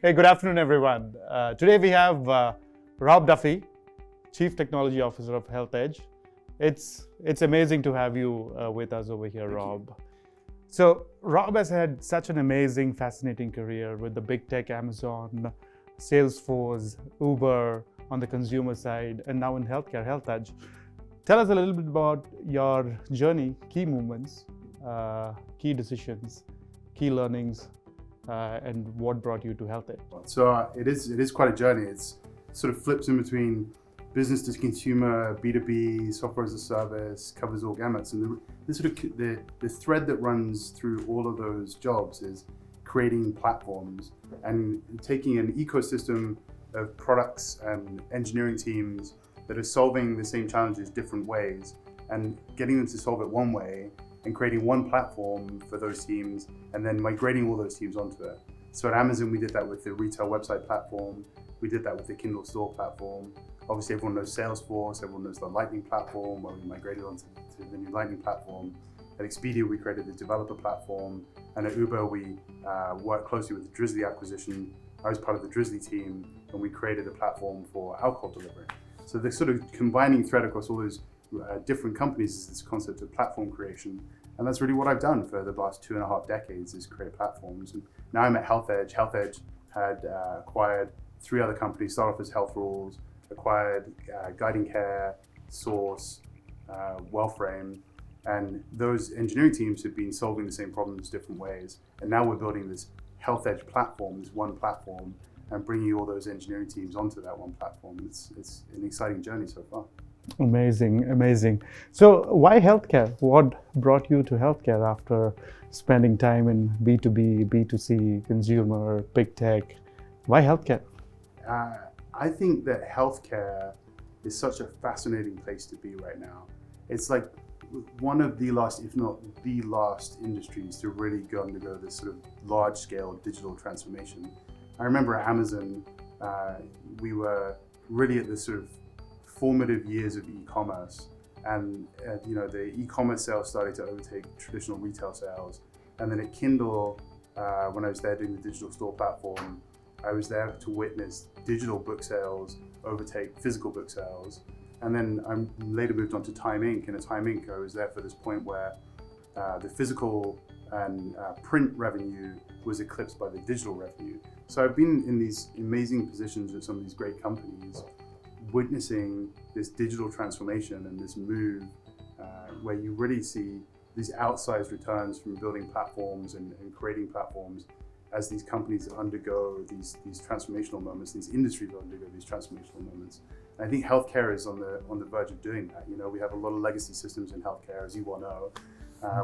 Hey, good afternoon, everyone. Today we have Rob Duffy, Chief Technology Officer of HealthEdge. It's amazing to have you with us over here, Rob. So Rob has had such an amazing, fascinating career with the big tech, Amazon, Salesforce, Uber on the consumer side, and now in healthcare, HealthEdge. Tell us a little bit about your journey, key movements, key decisions, key learnings, and what brought you to HealthEdge. So it is quite a journey. It's sort of flips in between business to consumer, B2B, software as a service, covers all gamuts. And the thread that runs through all of those jobs is creating platforms and taking an ecosystem of products and engineering teams that are solving the same challenges different ways and getting them to solve it one way and creating one platform for those teams and then migrating all those teams onto it. So at Amazon, we did that with the retail website platform. We did that with the Kindle store platform. Obviously, everyone knows Salesforce, everyone knows the Lightning platform, where we migrated onto the new Lightning platform. At Expedia, we created the developer platform. And at Uber, we worked closely with the Drizzly acquisition. I was part of the Drizzly team, and we created a platform for alcohol delivery. So the sort of combining thread across all those different companies is this concept of platform creation. And that's really what I've done for the last 2.5 decades is create platforms. And now I'm at HealthEdge. HealthEdge had acquired 3 other companies, started off as Health Rules, acquired Guiding Care, Source, Wellframe, and those engineering teams have been solving the same problems different ways. And now we're building this HealthEdge platform, this one platform, and bringing all those engineering teams onto that one platform. It's an exciting journey so far. Amazing. So why healthcare? What brought you to healthcare after spending time in B2B, B2C, consumer, big tech? Why healthcare? I think that healthcare is such a fascinating place to be right now. It's like one of the last, if not the last industries to really go undergo this sort of large scale digital transformation. I remember at Amazon, we were really at this sort of formative years of e-commerce, and the e-commerce sales started to overtake traditional retail sales. And then at Kindle, when I was there doing the digital store platform, I was there to witness digital book sales overtake physical book sales. And then I later moved on to Time Inc. And at Time Inc. I was there for this point where the physical and print revenue was eclipsed by the digital revenue. So I've been in these amazing positions at some of these great companies, witnessing this digital transformation and this move where you really see these outsized returns from building platforms and creating platforms as these companies undergo these transformational moments, these industries undergo these transformational moments. And I think healthcare is on the verge of doing that. We have a lot of legacy systems in healthcare, as you well know.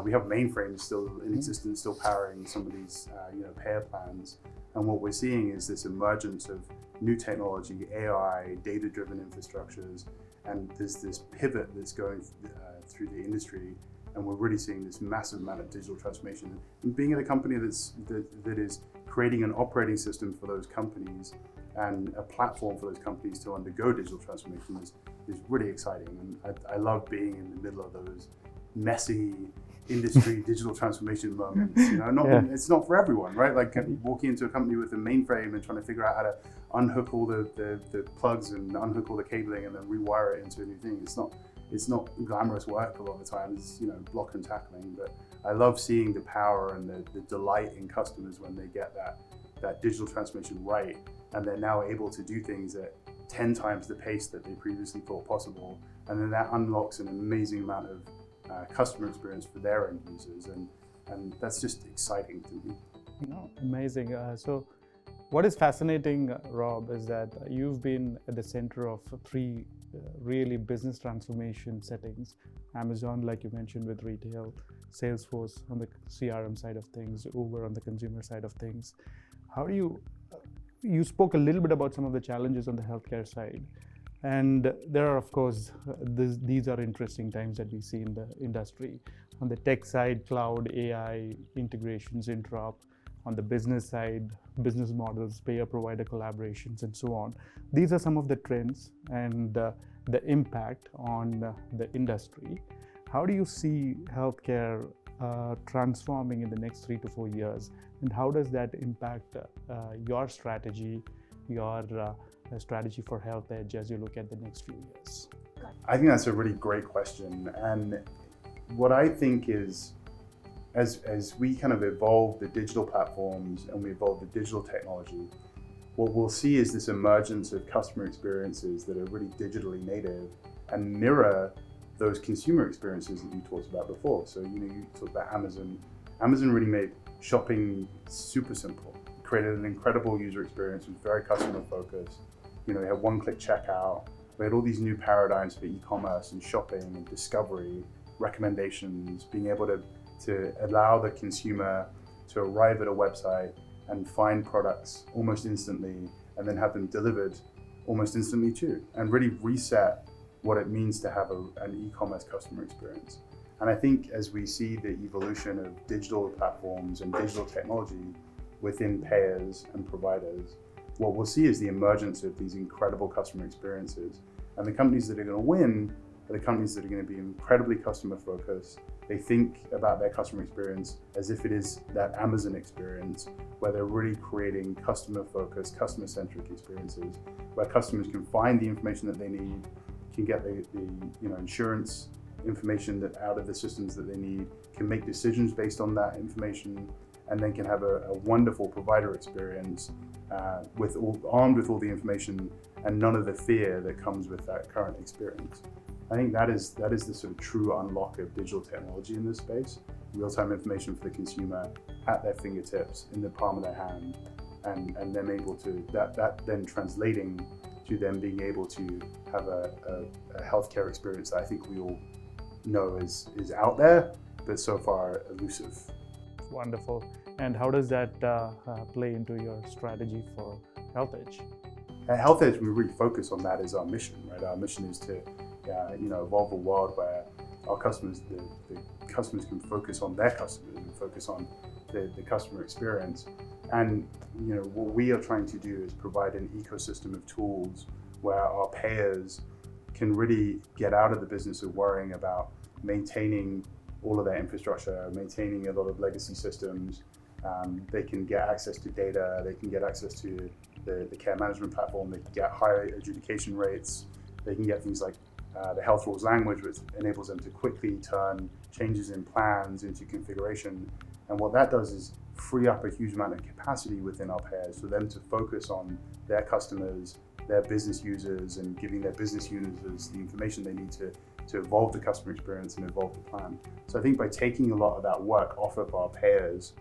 We have mainframes still in existence, still powering some of these payer plans. And what we're seeing is this emergence of new technology, AI, data-driven infrastructures, and there's this pivot that's going through the industry, and we're really seeing this massive amount of digital transformation. And being at a company that is creating an operating system for those companies and a platform for those companies to undergo digital transformation is really exciting. And I love being in the middle of those messy industry digital transformation moments. It's not for everyone, right? Like walking into a company with a mainframe and trying to figure out how to unhook all the plugs and unhook all the cabling and then rewire it into a new thing. It's not glamorous work a lot of the time. It's block and tackling. But I love seeing the power and the delight in customers when they get that digital transformation right, and they're now able to do things at 10 times the pace that they previously thought possible. And then that unlocks an amazing amount of customer experience for their end users, and that's just exciting to me. Amazing. So what is fascinating, Rob, is that you've been at the center of 3 really business transformation settings. Amazon, like you mentioned, with retail, Salesforce on the CRM side of things, Uber on the consumer side of things. How do you spoke a little bit about some of the challenges on the healthcare side. And there are, of course, these are interesting times that we see in the industry. On the tech side, cloud, AI, integrations, interop. On the business side, business models, payer-provider collaborations, and so on. These are some of the trends and the impact on the industry. How do you see healthcare transforming in the next 3 to 4 years, and how does that impact your strategy, your strategy for HealthEdge as you look at the next few years? I think that's a really great question. And what I think is, as we kind of evolve the digital platforms and we evolve the digital technology, what we'll see is this emergence of customer experiences that are really digitally native and mirror those consumer experiences that you talked about before. So, you talked about Amazon. Amazon really made shopping super simple, created an incredible user experience, was very customer focused. You had one-click checkout. We had all these new paradigms for e-commerce and shopping and discovery, recommendations, being able to allow the consumer to arrive at a website and find products almost instantly and then have them delivered almost instantly too, and really reset what it means to have an e-commerce customer experience. And I think as we see the evolution of digital platforms and digital technology within payers and providers, what we'll see is the emergence of these incredible customer experiences. And the companies that are going to win are the companies that are going to be incredibly customer focused. They think about their customer experience as if it is that Amazon experience, where they're really creating customer focused, customer centric experiences, where customers can find the information that they need, can get the insurance information that out of the systems that they need, can make decisions based on that information, and then can have a wonderful provider experience armed with all the information and none of the fear that comes with that current experience. I think that is the sort of true unlock of digital technology in this space. Real-time information for the consumer at their fingertips, in the palm of their hand, and them able to, that then translating to them being able to have a healthcare experience that I think we all know is out there, but so far elusive. Wonderful. And how does that play into your strategy for HealthEdge? At HealthEdge, we really focus on that as our mission, right? Our mission is to evolve a world where our customers, the customers can focus on their customers and focus on the customer experience. And what we are trying to do is provide an ecosystem of tools where our payers can really get out of the business of worrying about maintaining all of their infrastructure, maintaining a lot of legacy systems. They can get access to data, they can get access to the care management platform, they can get higher adjudication rates, they can get things like the health rules language, which enables them to quickly turn changes in plans into configuration. And what that does is free up a huge amount of capacity within our payers for them to focus on their customers, their business users, and giving their business users the information they need to evolve the customer experience and evolve the plan. So I think by taking a lot of that work off of our payers,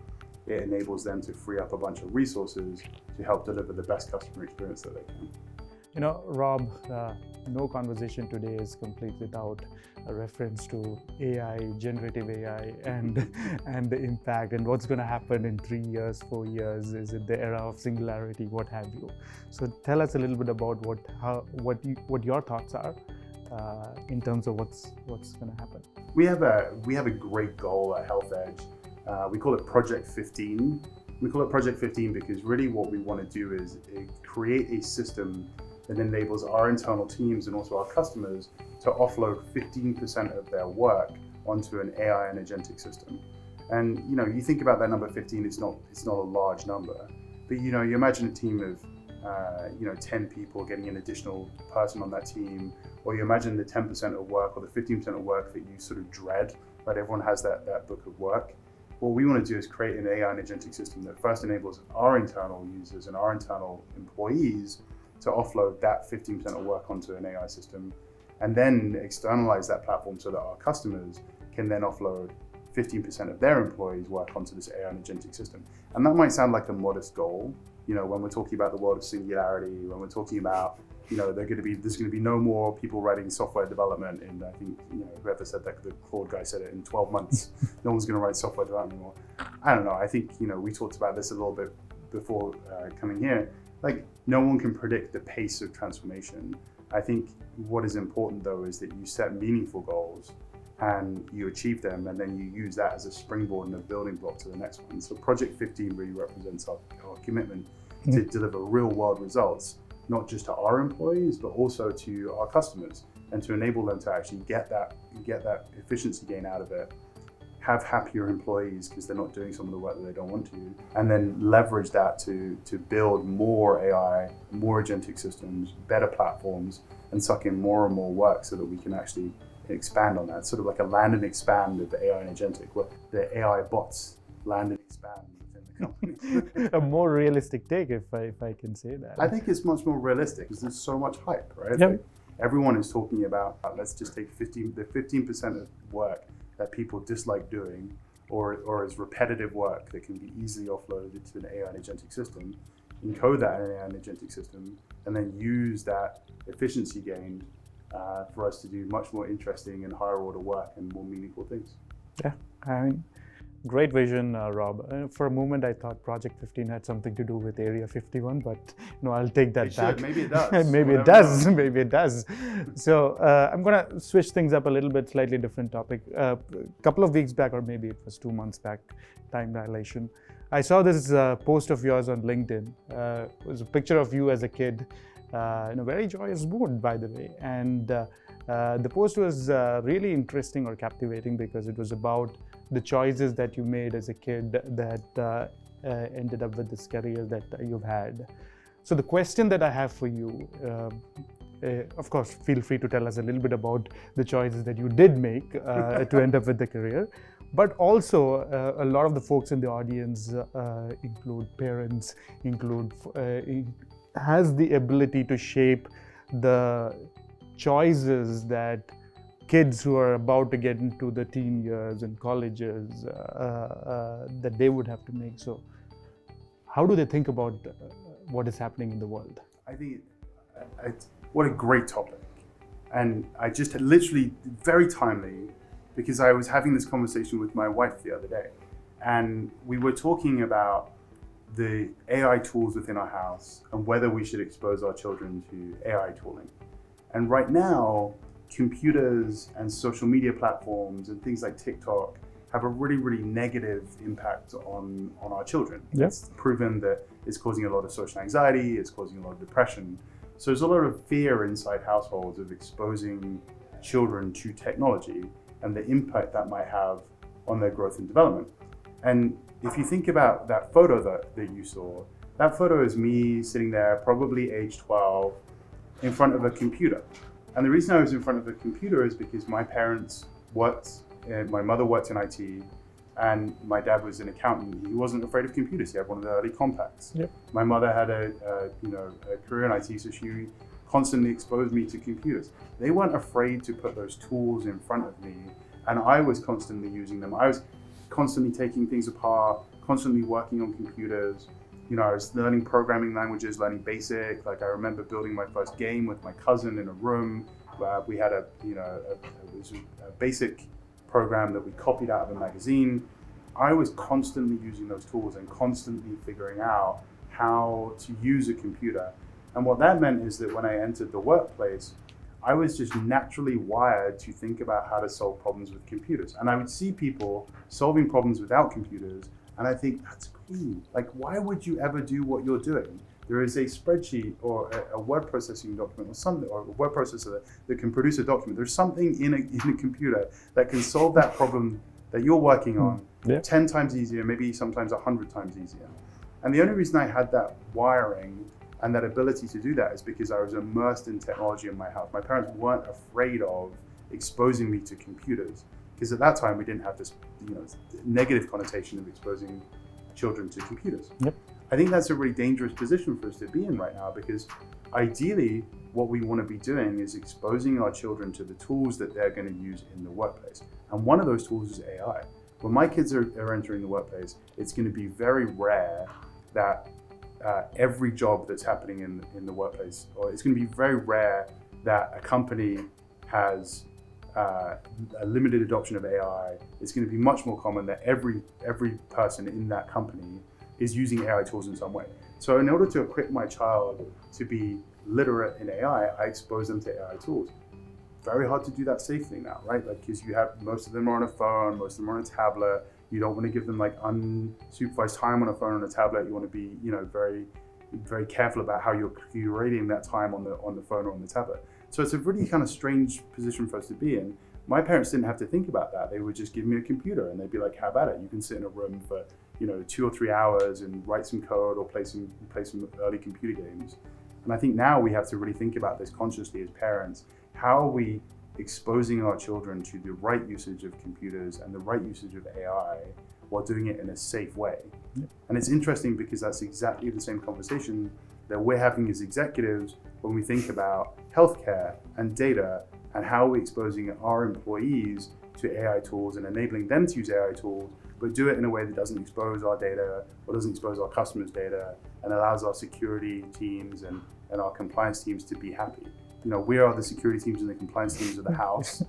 it enables them to free up a bunch of resources to help deliver the best customer experience that they can. Rob, no conversation today is complete without a reference to AI, generative AI, and the impact and what's going to happen in 3 years, 4 years. Is it the era of singularity? What have you? So tell us a little bit about what your thoughts are in terms of what's going to happen. We have a great goal at HealthEdge. We call it Project 15. We call it Project 15 because really what we want to do is create a system that enables our internal teams and also our customers to offload 15% of their work onto an AI and agentic system. And you think about that number 15, it's not a large number, but you imagine a team of 10 people getting an additional person on that team, or you imagine the 10% of work or the 15% of work that you sort of dread, right? Everyone has that book of work. What we want to do is create an AI and agentic system that first enables our internal users and our internal employees to offload that 15% of work onto an AI system, and then externalize that platform so that our customers can then offload 15% of their employees' work onto this AI and agentic system. And that might sound like a modest goal, when we're talking about the world of singularity, when we're talking about, there's going to be no more people writing software development in, I think, whoever said that, the Claude guy said it, in 12 months, no one's going to write software development anymore. I don't know. I think, we talked about this a little bit before coming here. Like, no one can predict the pace of transformation. I think what is important, though, is that you set meaningful goals and you achieve them, and then you use that as a springboard and a building block to the next one. So Project 15 really represents our commitment to deliver real world results, not just to our employees, but also to our customers, and to enable them to actually get that efficiency gain out of it. have happier employees because they're not doing some of the work that they don't want to, and then leverage that to build more AI, more agentic systems, better platforms, and suck in more and more work so that we can actually expand on that. Sort of like a land and expand of the AI and agentic, where the AI bots land and expand within the company. A more realistic take, if I can say that. I think it's much more realistic because there's so much hype, right? Yep. Like, everyone is talking about, let's just take 15% of work that people dislike doing, or is repetitive work that can be easily offloaded to an AI and agentic system, encode that in an AI and agentic system, and then use that efficiency gain for us to do much more interesting and higher order work and more meaningful things. Yeah, I mean, great vision, Rob. For a moment, I thought Project 15 had something to do with Area 51, but no, I'll take that back. Maybe it does. Maybe it does. Maybe it does. So I'm going to switch things up a little bit, slightly different topic. A couple of weeks back, or maybe it was 2 months back, time dilation, I saw this post of yours on LinkedIn. It was a picture of you as a kid in a very joyous mood, by the way. And the post was really interesting or captivating because it was about the choices that you made as a kid that ended up with this career that you've had. So the question that I have for you, of course, feel free to tell us a little bit about the choices that you did make to end up with the career. But also, a lot of the folks in the audience include parents, has the ability to shape the choices that kids who are about to get into the teen years and colleges that they would have to make. So how do they think about what is happening in the world? I think what a great topic. And I just had literally very timely, because I was having this conversation with my wife the other day, and we were talking about the AI tools within our house and whether we should expose our children to AI tooling. And right now, computers and social media platforms and things like TikTok have a really, really negative impact on our children. Yep. It's proven that it's causing a lot of social anxiety, it's causing a lot of depression. So there's a lot of fear inside households of exposing children to technology and the impact that might have on their growth and development. And if you think about that photo that you saw, that photo is me sitting there, probably age 12, in front of a computer. And the reason I was in front of a computer is because my parents worked, my mother worked in IT, and my dad was an accountant. He wasn't afraid of computers. He had one of the early compacts. Yep. My mother had a career in IT, so she constantly exposed me to computers. They weren't afraid to put those tools in front of me, and I was constantly using them. I was constantly taking things apart, constantly working on computers. I was learning programming languages, learning BASIC. Like, I remember building my first game with my cousin in a room. We had a BASIC program that we copied out of a magazine. I was constantly using those tools and constantly figuring out how to use a computer. And what that meant is that when I entered the workplace, I was just naturally wired to think about how to solve problems with computers. And I would see people solving problems without computers, and I think, that's crazy. Like, why would you ever do what you're doing? There is a spreadsheet or a word processing document or something, or a word processor that can produce a document. There's something in a computer that can solve that problem that you're working on 10 times easier, maybe sometimes 100 times easier. And the only reason I had that wiring and that ability to do that is because I was immersed in technology in my house. My parents weren't afraid of exposing me to computers, because at that time we didn't have this negative connotation of exposing children to computers. Yep. I think that's a really dangerous position for us to be in right now, because ideally what we want to be doing is exposing our children to the tools that they're going to use in the workplace. And one of those tools is AI. When my kids are entering the workplace, it's going to be very rare that every job that's happening in the workplace, or it's going to be very rare that a company has a limited adoption of AI. It's going to be much more common that every person in that company is using AI tools in some way. So in order to equip my child to be literate in AI, I expose them to AI tools. Very hard to do that safely now, right? Like, because you have, most of them are on a phone, most of them are on a tablet. You don't want to give them like unsupervised time on a phone or on a tablet. You want to be, very, very careful about how you're curating that time on the phone or on the tablet. So it's a really kind of strange position for us to be in. My parents didn't have to think about that. They would just give me a computer and they'd be like, how about it? You can sit in a room for 2 or 3 hours and write some code or play some early computer games. And I think now we have to really think about this consciously as parents. How are we exposing our children to the right usage of computers and the right usage of AI while doing it in a safe way? Yep. And it's interesting because that's exactly the same conversation that we're having as executives when we think about healthcare and data and how we're exposing our employees to AI tools and enabling them to use AI tools, but do it in a way that doesn't expose our data or doesn't expose our customers' data and allows our security teams and our compliance teams to be happy. We are the security teams and the compliance teams of the house.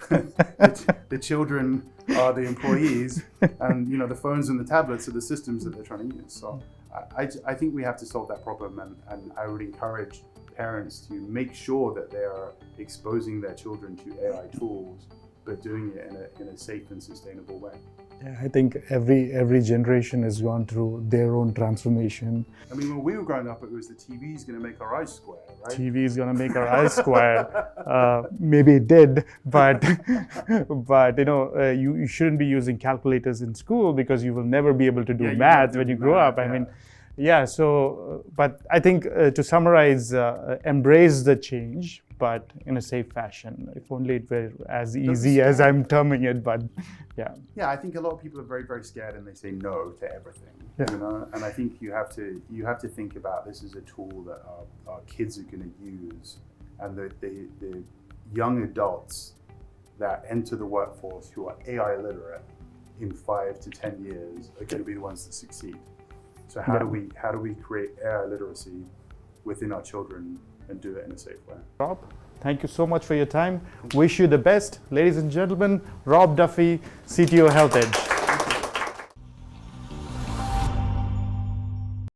The children are the employees, and the phones and the tablets are the systems that they're trying to use. So I think we have to solve that problem, and I would encourage parents to make sure that they are exposing their children to AI tools, but doing it in a safe and sustainable way. Yeah, I think every generation has gone through their own transformation. I mean, when we were growing up, it was the TV is going to make our eyes square, right? TV is going to make our eyes square. Maybe it did, but you shouldn't be using calculators in school because you will never be able to do math when you grow up. I mean, so, but I think to summarize, embrace the change, but in a safe fashion. If only it were as easy as I'm terming it, but yeah. Yeah, I think a lot of people are very, very scared and they say no to everything, And I think you have to think about this as a tool that our kids are going to use, and the young adults that enter the workforce who are AI literate in 5 to 10 years are going to be the ones that succeed. So how do we create AI literacy within our children and do it in a safe way? Rob, thank you so much for your time. Wish you the best. Ladies and gentlemen, Rob Duffy, CTO HealthEdge.